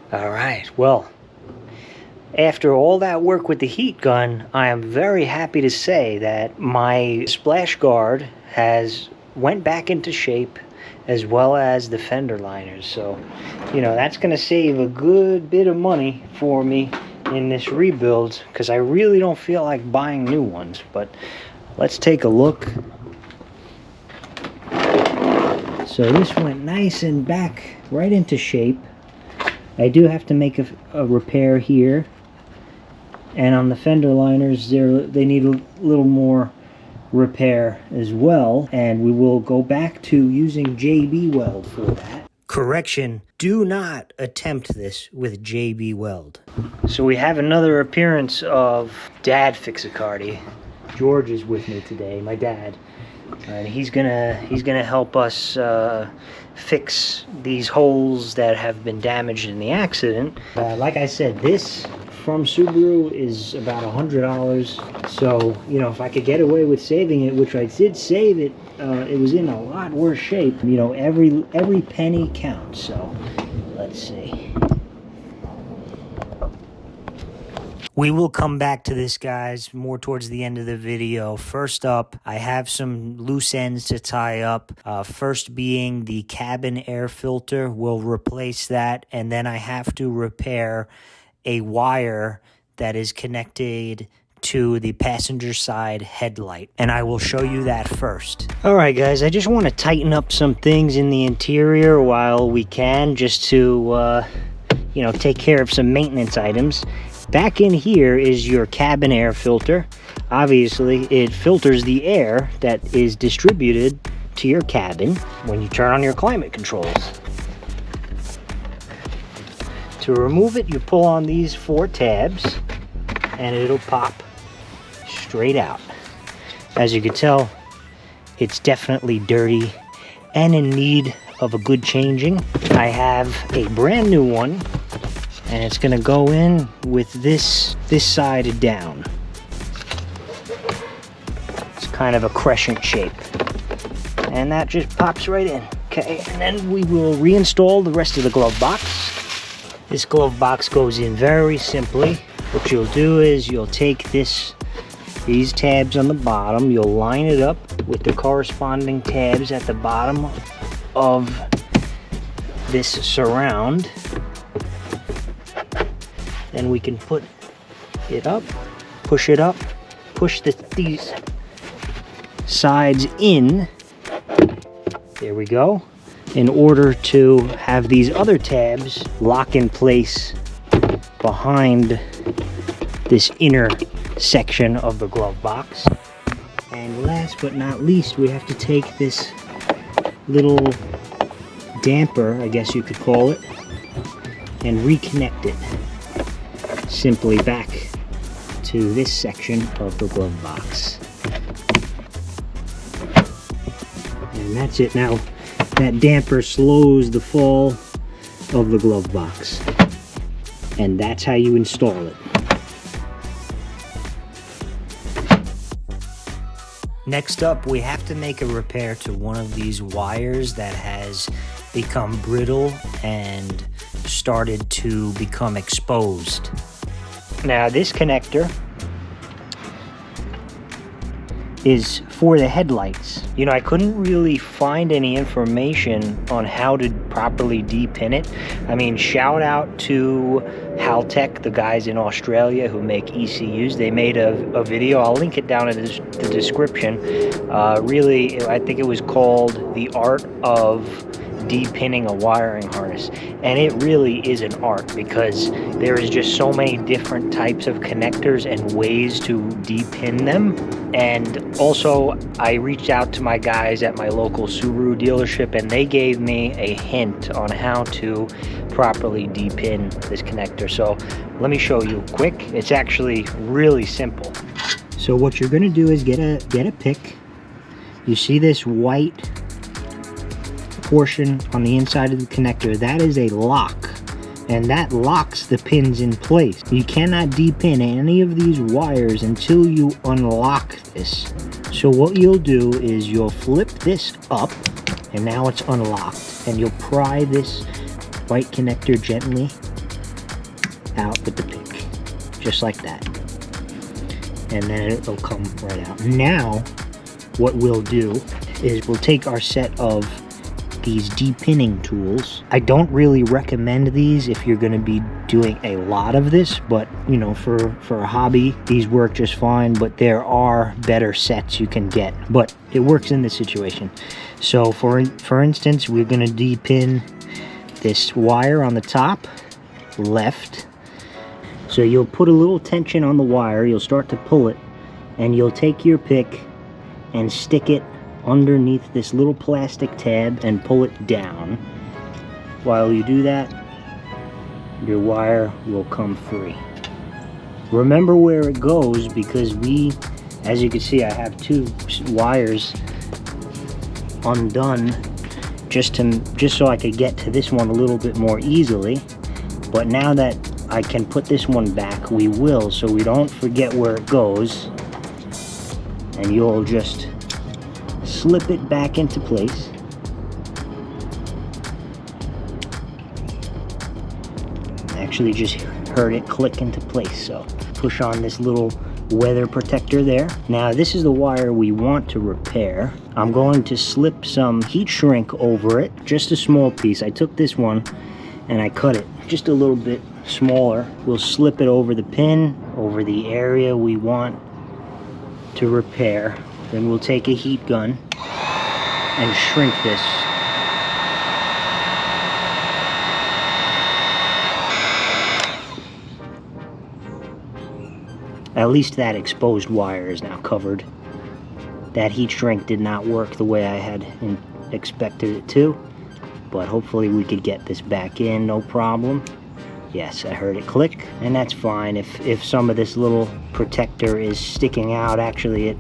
All right, well, after all that work with the heat gun, I am very happy to say that my splash guard has went back into shape, as well as the fender liners. So, you know, that's going to save a good bit of money for me in this rebuild, because I really don't feel like buying new ones. But let's take a look. So this went nice and back right into shape. I do have to make a repair here, and on the fender liners they need a little more repair as well, and we will go back to using JB Weld for that. Correction, do not attempt this with JB Weld. So we have another appearance of Dad Ficsacardi. George is with me today, my dad, and he's gonna help us fix these holes that have been damaged in the accident. Like I said, this from Subaru is about $100, so you know, if I could get away with saving it, which I did save it, it was in a lot worse shape. You know, every penny counts. So let's see. We will come back to this, guys, more towards the end of the video. First up, I have some loose ends to tie up. First being the cabin air filter. We'll replace that, and then I have to repair a wire that is connected to the passenger side headlight, and I will show you that first. All right, guys, I just want to tighten up some things in the interior while we can, just to you know, take care of some maintenance items. Back in here is your cabin air filter. Obviously, it filters the air that is distributed to your cabin when you turn on your climate controls. To remove it, you pull on these 4 tabs and it'll pop straight out. As you can tell, it's definitely dirty and in need of a good changing. I have a brand new one, and it's gonna go in with this side down. It's kind of a crescent shape, and that just pops right in. Okay, and then we will reinstall the rest of the glove box. This glove box goes in very simply. What you'll do is you'll take these tabs on the bottom, you'll line it up with the corresponding tabs at the bottom of this surround. Then we can put it up, push these sides in. There we go. In order to have these other tabs lock in place behind this inner section of the glove box. And last but not least, we have to take this little damper, I guess you could call it, and reconnect it simply back to this section of the glove box. And that's it. Now that damper slows the fall of the glove box, and that's how you install it. Next up, we have to make a repair to one of these wires that has become brittle and started to become exposed. Now this connector is for the headlights. You know, I couldn't really find any information on how to properly depin it. I mean, shout out to Haltech, the guys in Australia who make ECUs. They made a video. I'll link it down in the description. Really, I think it was called The Art of Depinning a Wiring Harness, and it really is an art, because there is just so many different types of connectors and ways to depin them. And also, I reached out to my guys at my local Subaru dealership, and they gave me a hint on how to properly depin this connector. So let me show you quick. It's actually really simple. So what you're going to do is get a pick. You see this white portion on the inside of the connector? That is a lock, and that locks the pins in place. You cannot depin any of these wires until you unlock this. So what you'll do is you'll flip this up, and now it's unlocked, and you'll pry this white connector gently with the pick, just like that. And then it'll come right out. Now, what we'll do is we'll take our set of these depinning tools. I don't really recommend these if you're going to be doing a lot of this, but you know, for a hobby, these work just fine. But there are better sets you can get, but it works in this situation. So for instance, we're going to depin this wire on the top left. So you'll put a little tension on the wire, you'll start to pull it, and you'll take your pick and stick it underneath this little plastic tab and pull it down. While you do that, your wire will come free. Remember where it goes, because as you can see, I have two wires undone just so I could get to this one a little bit more easily. But now that I can put this one back, we will, so we don't forget where it goes. And you'll just slip it back into place. Actually just heard it click into place, so push on this little weather protector there. Now this is the wire we want to repair. I'm going to slip some heat shrink over it, just a small piece. I took this one and I cut it just a little bit smaller. We'll slip it over the pin, over the area we want to repair. Then we'll take a heat gun and shrink this. At least that exposed wire is now covered. That heat shrink did not work the way I had expected it to, but hopefully we could get this back in, no problem. Yes, I heard it click, and that's fine. If some of this little protector is sticking out, actually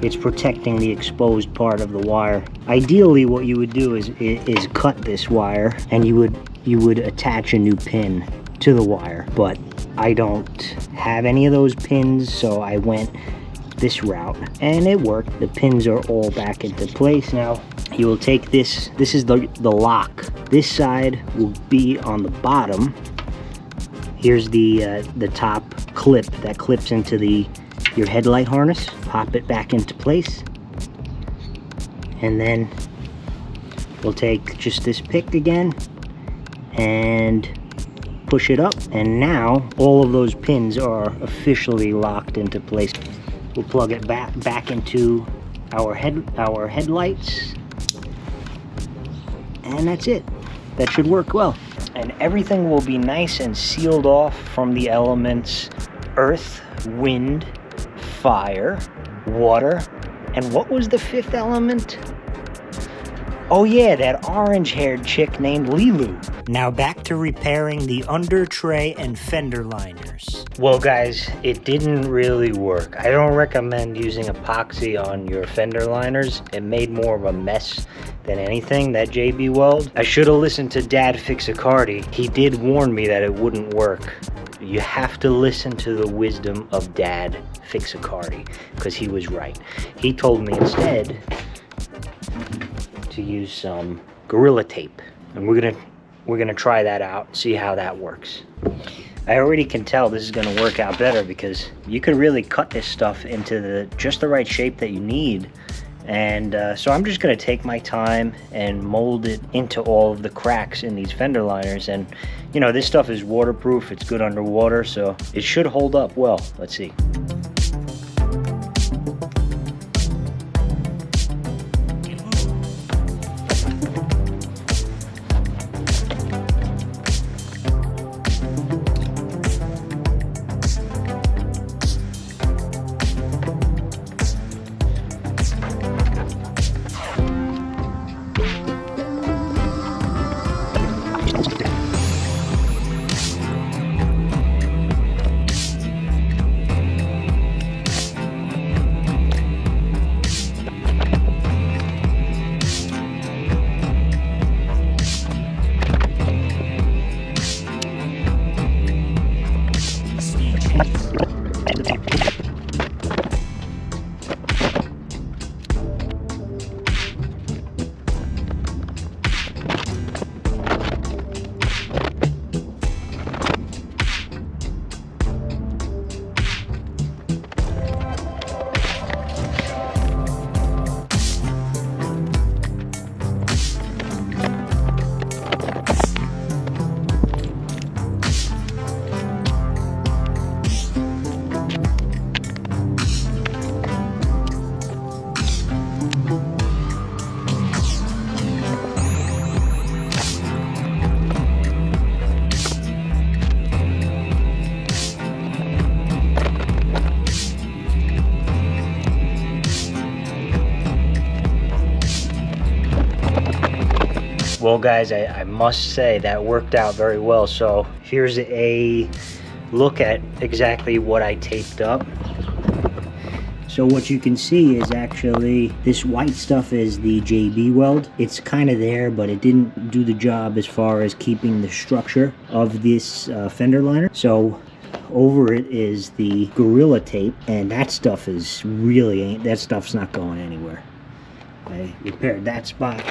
it's protecting the exposed part of the wire. Ideally, what you would do is cut this wire, and you would attach a new pin to the wire. But I don't have any of those pins, so I went this route, and it worked. The pins are all back into place now. You will take this. This is the lock. This side will be on the bottom. Here's the top clip that clips into your headlight harness. Pop it back into place, and then we'll take just this pick again and push it up, and now all of those pins are officially locked into place. We'll plug it back into our headlights, and that's it. That should work well. And everything will be nice and sealed off from the elements: earth, wind, fire, water, and what was the fifth element? Oh yeah, that orange-haired chick named Lilu. Now back to repairing the under tray and fender liners. Well guys, it didn't really work. I don't recommend using epoxy on your fender liners. It made more of a mess than anything, that JB Weld. I should have listened to Dad Ficsacardi. He did warn me that it wouldn't work. You have to listen to the wisdom of Dad Ficsacardi, because he was right. He told me instead to use some Gorilla Tape, and we're gonna try that out, see how that works. I already can tell this is gonna work out better, because you could really cut this stuff into just the right shape that you need. And so I'm just gonna take my time and mold it into all of the cracks in these fender liners. And you know, this stuff is waterproof, it's good underwater, so it should hold up well. Let's see. guys, I must say that worked out very well. So here's a look at exactly what I taped up. So what you can see is actually this white stuff is the JB weld. It's kind of there, but it didn't do the job as far as keeping the structure of this fender liner. So over it is the Gorilla tape, and that stuff is really that stuff's not going anywhere. I repaired that spot.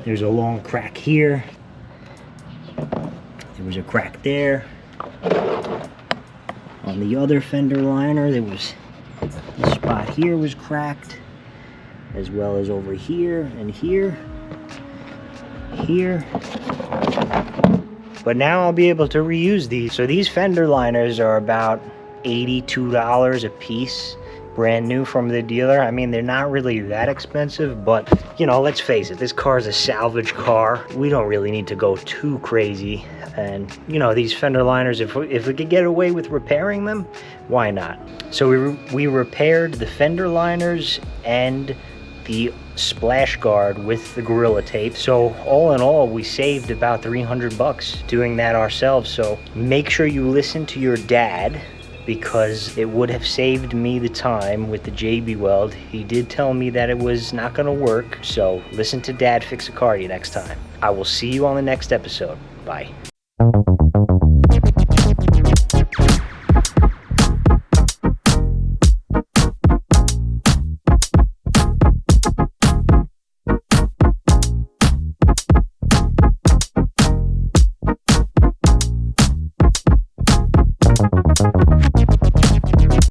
There's a long crack here. There was a crack there. On the other fender liner, there was this spot here was cracked, as well as over here and here. But now I'll be able to reuse these. So these fender liners are about $82 a piece, brand new from the dealer. I mean, they're not really that expensive, but you know, let's face it, this car is a salvage car. We don't really need to go too crazy. And you know, these fender liners, if we could get away with repairing them, why not? So we repaired the fender liners and the splash guard with the Gorilla tape. So all in all, we saved about 300 bucks doing that ourselves. So make sure you listen to your dad, because it would have saved me the time with the JB weld. He did tell me that it was not gonna work, so listen to Dad Ficsacardi next time. I will see you on the next episode. Bye.